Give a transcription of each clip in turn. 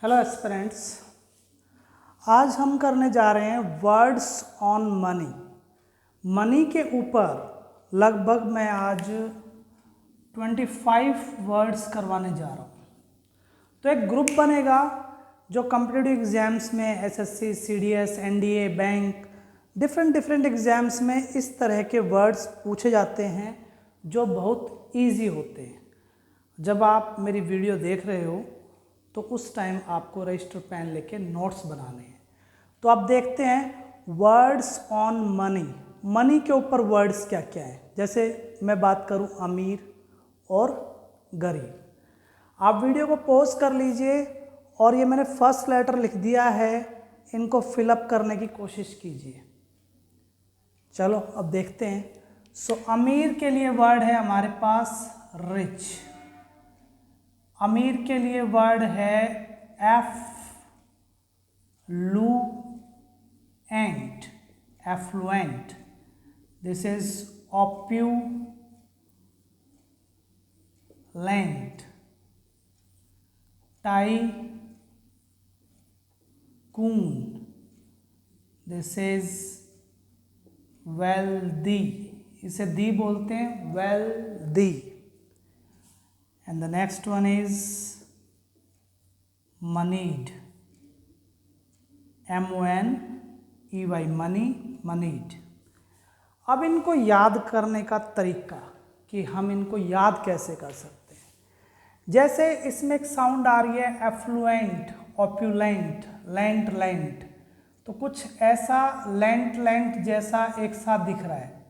Hello aspirants, आज हम करने जा रहे हैं वर्ड्स ऑन मनी। मनी के ऊपर लगभग मैं आज 25 वर्ड्स करवाने जा रहा हूँ। तो एक ग्रुप बनेगा जो कॉम्पिटिटिव एग्ज़ाम्स में SSC, CDS, NDA, bank, different exams में इस तरह के वर्ड्स पूछे जाते हैं जो बहुत ईजी होते हैं। जब आप मेरी वीडियो देख रहे हो तो उस टाइम आपको रजिस्टर पेन लेके नोट्स बनाने हैं। तो आप देखते हैं वर्ड्स ऑन मनी। मनी के ऊपर वर्ड्स क्या क्या हैं। जैसे मैं बात करूं अमीर और गरीब। आप वीडियो को पॉज कर लीजिए और ये मैंने फर्स्ट लेटर लिख दिया है, इनको फिलअप करने की कोशिश कीजिए। चलो अब देखते हैं। अमीर के लिए वर्ड है हमारे पास रिच। अमीर के लिए वर्ड है affluent. This is opulent. Tycoon, this is wealthy. इसे दी बोलते हैं, wealthy. And the next one is moneyed. MONEY, money, moneyed. अब इनको याद करने का तरीका कि हम इनको याद कैसे कर सकते हैं। जैसे इसमें एक साउंड आ रही है एफ्लुएंट, ऑप्यूलेंट, लेंट। तो कुछ ऐसा लेंट जैसा एक साथ दिख रहा है।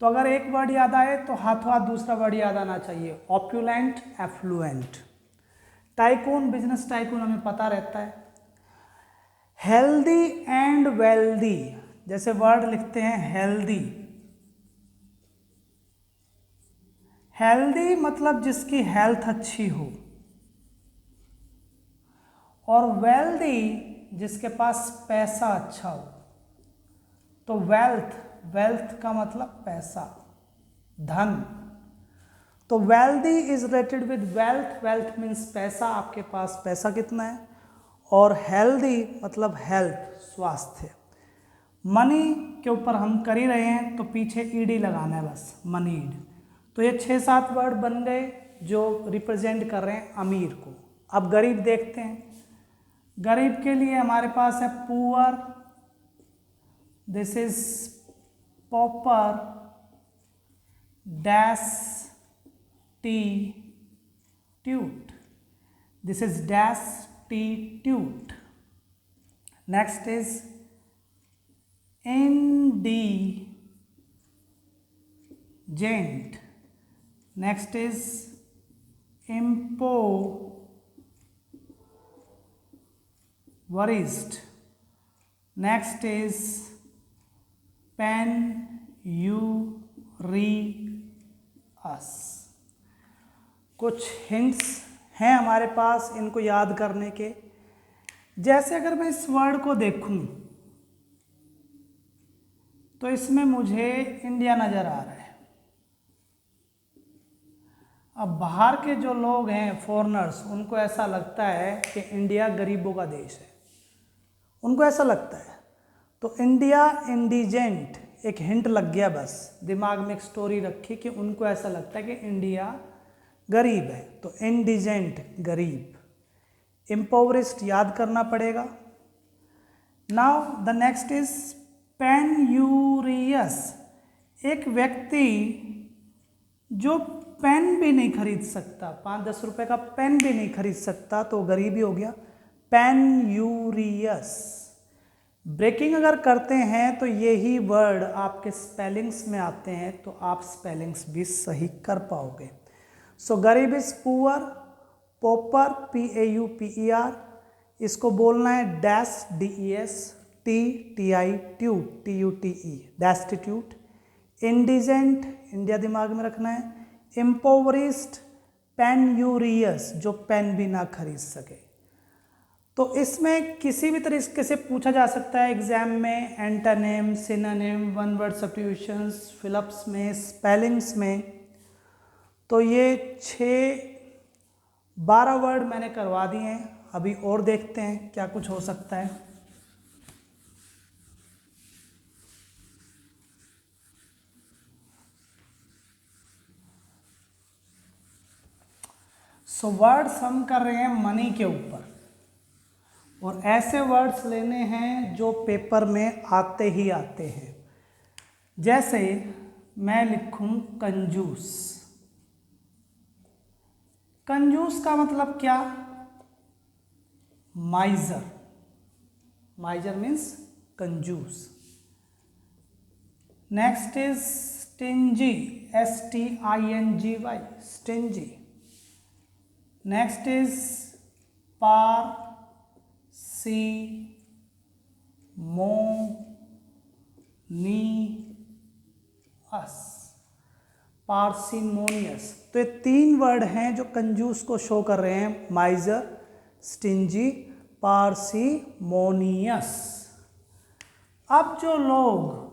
तो अगर एक वर्ड याद आए तो हाथों हाथ दूसरा वर्ड याद आना चाहिए, ऑप्यूलेंट, एफ्लुएंट। टाइकून, बिजनेस टाइकून हमें पता रहता है। हेल्दी एंड वेल्दी, जैसे वर्ड लिखते हैं हेल्दी। हेल्दी मतलब जिसकी हेल्थ अच्छी हो, और वेल्दी जिसके पास पैसा अच्छा हो। तो वेल्थ का मतलब पैसा, धन। तो wealthy is related with wealth means पैसा, आपके पास पैसा कितना है। और हेल्दी मतलब हेल्थ, स्वास्थ्य। मनी के ऊपर हम कर ही रहे हैं तो पीछे ईडी लगाना है बस, मनीड। तो ये 6-7 वर्ड बन गए जो रिप्रेजेंट कर रहे हैं अमीर को। अब गरीब देखते हैं। गरीब के लिए हमारे पास है poor, this is pauper, destitute. This is destitute. Next is indigent. Next is impoverished. Next is पेन्यूरियस। कुछ हिंट्स हैं हमारे पास इनको याद करने के। जैसे अगर मैं इस वर्ड को देखूं तो इसमें मुझे इंडिया नज़र आ रहा है। अब बाहर के जो लोग हैं, फॉरेनर्स, उनको ऐसा लगता है कि इंडिया गरीबों का देश है, उनको ऐसा लगता है। तो इंडिया इंडिजेंट, एक हिंट लग गया, बस दिमाग में एक स्टोरी रखी कि उनको ऐसा लगता है कि इंडिया गरीब है। तो इंडिजेंट, गरीब। इम्पोवरिस्ट याद करना पड़ेगा। Now the next is penurious. एक व्यक्ति जो पेन भी नहीं खरीद सकता, 5-10 रुपए का पेन भी नहीं खरीद सकता, तो गरीब ही हो गया, पेन्यूरियस। ब्रेकिंग अगर करते हैं तो यही वर्ड आपके स्पेलिंग्स में आते हैं, तो आप स्पेलिंग्स भी सही कर पाओगे। गरीब इज पुअर, पॉपर PAUPER, इसको बोलना है DESTITUTE, डेस्टिट्यूट। इंडिजेंट, इंडिया दिमाग में रखना है। इम्पोवरिस्ड, पेन्यूरियस, जो पेन भी ना खरीद सके। तो इसमें किसी भी तरीके से पूछा जा सकता है एग्जाम में, antonym, synonym, one word substitutions, fill-ups में, स्पेलिंग्स में। तो ये 6 12 वर्ड मैंने करवा दिए हैं, अभी और देखते हैं क्या कुछ हो सकता है। सो वर्ड्स हम कर रहे हैं मनी के ऊपर, और ऐसे वर्ड्स लेने हैं जो पेपर में आते ही आते हैं। जैसे मैं लिखूं कंजूस। कंजूस का मतलब क्या? माइजर। माइजर मीन्स कंजूस। Next is stingy, STINGY, stingy. Next is parsimonious, parsimonious. तो ये 3 वर्ड हैं जो कंजूस को शो कर रहे हैं, माइजर, स्टिंजी, पार्सिमोनियस। अब जो लोग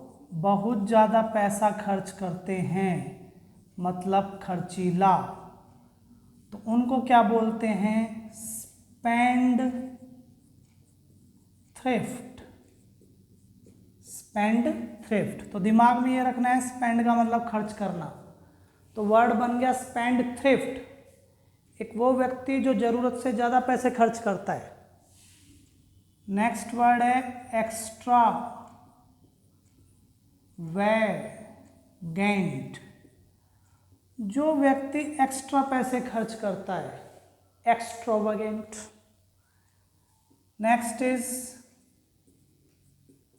बहुत ज़्यादा पैसा खर्च करते हैं, मतलब खर्चीला, तो उनको क्या बोलते हैं? Spend thrift. Spend thrift. तो दिमाग में ये रखना है, स्पेंड का मतलब खर्च करना, तो वर्ड बन गया स्पेंड थ्रिफ्ट। एक वो व्यक्ति जो जरूरत से ज़्यादा पैसे खर्च करता है। नेक्स्ट वर्ड है एक्स्ट्रा वैगेंट, जो व्यक्ति एक्स्ट्रा पैसे खर्च करता है, एक्स्ट्रावेगेंट। Next is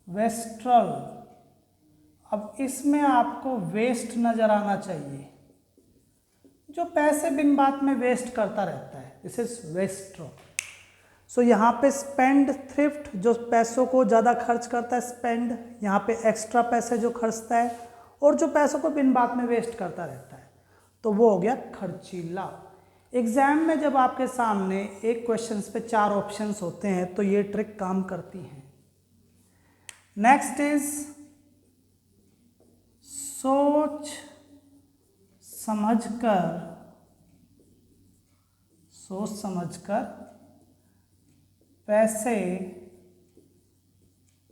वेस्ट्रल। अब इसमें आपको वेस्ट नजर आना चाहिए, जो पैसे बिन बात में वेस्ट करता रहता है, दिस इज वेस्ट्रल। सो यहाँ पे स्पेंड थ्रिफ्ट, जो पैसों को ज़्यादा खर्च करता है, स्पेंड। यहाँ पे एक्स्ट्रा पैसे जो खर्चता है, और जो पैसों को बिन बात में वेस्ट करता रहता है, तो वो हो गया खर्चीला। एग्जाम में जब आपके सामने एक क्वेश्चंस पे 4 ऑप्शंस होते हैं, तो ये ट्रिक काम करती है। नेक्स्ट इज सोच समझकर पैसे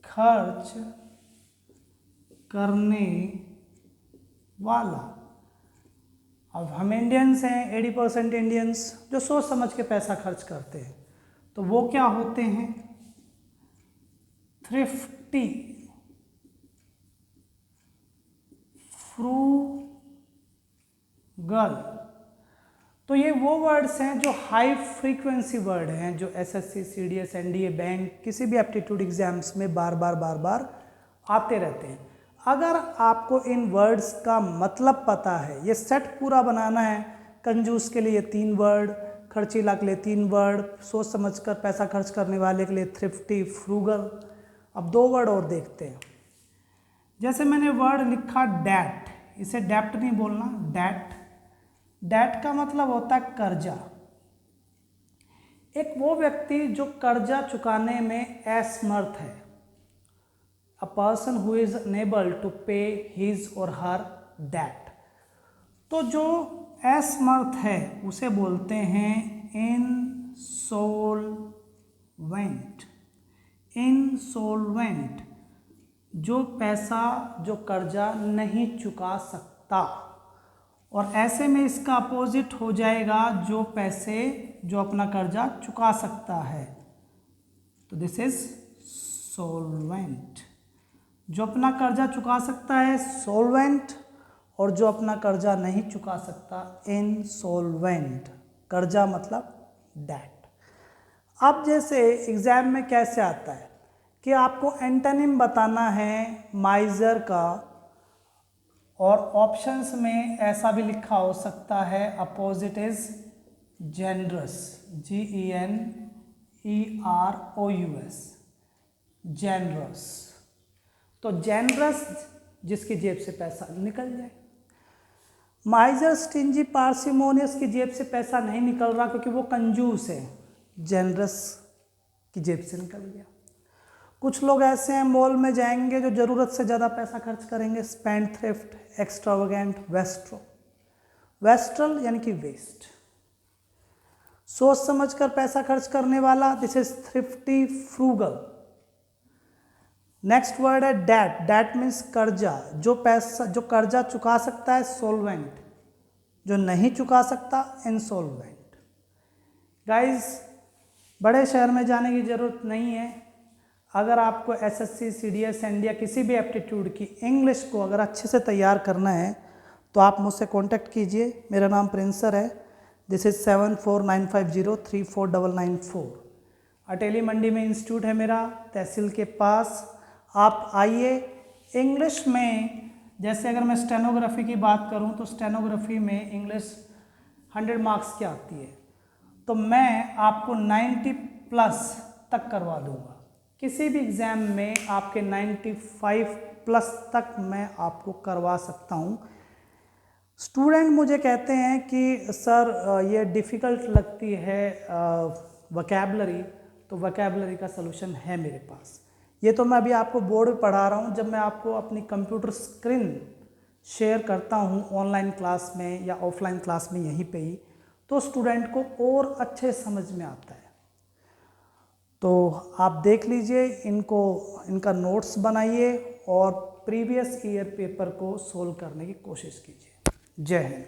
खर्च करने वाला। अब हम इंडियंस हैं, 80% इंडियंस जो सोच समझ के पैसा खर्च करते हैं, तो वो क्या होते हैं? Thrifty, frugal. तो ये वो वर्ड्स हैं जो हाई फ्रीक्वेंसी वर्ड हैं, जो SSC, CDS, NDA, बैंक, किसी भी एप्टीट्यूड एग्जाम्स में बार बार आते रहते हैं। अगर आपको इन वर्ड्स का मतलब पता है, ये सेट पूरा बनाना है। कंजूस के लिए 3 वर्ड, खर्चीला के लिए 3 वर्ड, सोच समझकर पैसा खर्च करने वाले के लिए थ्रिफ्टी, फ्रूगल। अब 2 वर्ड और देखते हैं। जैसे मैंने वर्ड लिखा डेट, इसे डेप्ट नहीं बोलना, डेट। डेट का मतलब होता है कर्जा। एक वो व्यक्ति जो कर्जा चुकाने में असमर्थ है, a person who is unable to pay his or her debt। तो जो असमर्थ है उसे बोलते हैं इंसोल्वेंट। इंसोल्वेंट, जो पैसा, जो कर्जा नहीं चुका सकता। और ऐसे में इसका अपोजिट हो जाएगा जो पैसे, जो अपना कर्जा चुका सकता है, तो दिस इज सोल्वेंट। जो अपना कर्जा चुका सकता है सोल्वेंट, और जो अपना कर्जा नहीं चुका सकता इनसोल्वेंट। कर्जा मतलब डेट। अब जैसे एग्जाम में कैसे आता है कि आपको एंटोनिम बताना है माइजर का, और ऑप्शंस में ऐसा भी लिखा हो सकता है opposite is generous, GENEROUS, generous. तो जेनरस जिसकी जेब से पैसा निकल जाए। माइजर, स्टिंजी, पार्सिमोनियस की जेब से पैसा नहीं निकल रहा क्योंकि वो कंजूस है, जेनरस की जेब से निकल गया। कुछ लोग ऐसे हैं, मॉल में जाएंगे जो ज़रूरत से ज़्यादा पैसा खर्च करेंगे, स्पेंड थ्रिफ्ट, एक्स्ट्रावेगेंट, वेस्ट्रल। वेस्ट्रल यानी कि वेस्ट। सोच समझकर पैसा खर्च करने वाला, this is thrifty, frugal. Next word है डेट। डेट मीन्स कर्जा, जो कर्जा चुका सकता है सोल्वेंट, जो नहीं चुका सकता इंसॉल्वेंट। गाइस, बड़े शहर में जाने की ज़रूरत नहीं है। अगर आपको एसएससी, सीडीएस, एनडीए किसी भी एप्टीट्यूड की इंग्लिश को अगर अच्छे से तैयार करना है तो आप मुझसे कांटेक्ट कीजिए। मेरा नाम प्रिंसर है। This is 7495034994। अटेली मंडी में इंस्टीट्यूट है मेरा, तहसील के पास। आप आइए। इंग्लिश में जैसे अगर मैं स्टेनोग्राफी की बात करूं तो स्टेनोग्राफी में इंग्लिश 100 मार्क्स की आती है, तो मैं आपको 90 प्लस तक करवा दूंगा। किसी भी एग्ज़ाम में आपके 95 प्लस तक मैं आपको करवा सकता हूं। स्टूडेंट मुझे कहते हैं कि सर ये डिफ़िकल्ट लगती है वोकैबलरी, तो वोकैबलरी का सलूशन है मेरे पास। ये तो मैं अभी आपको बोर्ड पे पढ़ा रहा हूँ। जब मैं आपको अपनी कंप्यूटर स्क्रीन शेयर करता हूँ ऑनलाइन क्लास में या ऑफलाइन क्लास में यहीं पे ही, तो स्टूडेंट को और अच्छे समझ में आता है। तो आप देख लीजिए, इनका नोट्स बनाइए और प्रीवियस ईयर पेपर को सोल्व करने की कोशिश कीजिए। जय हिंद।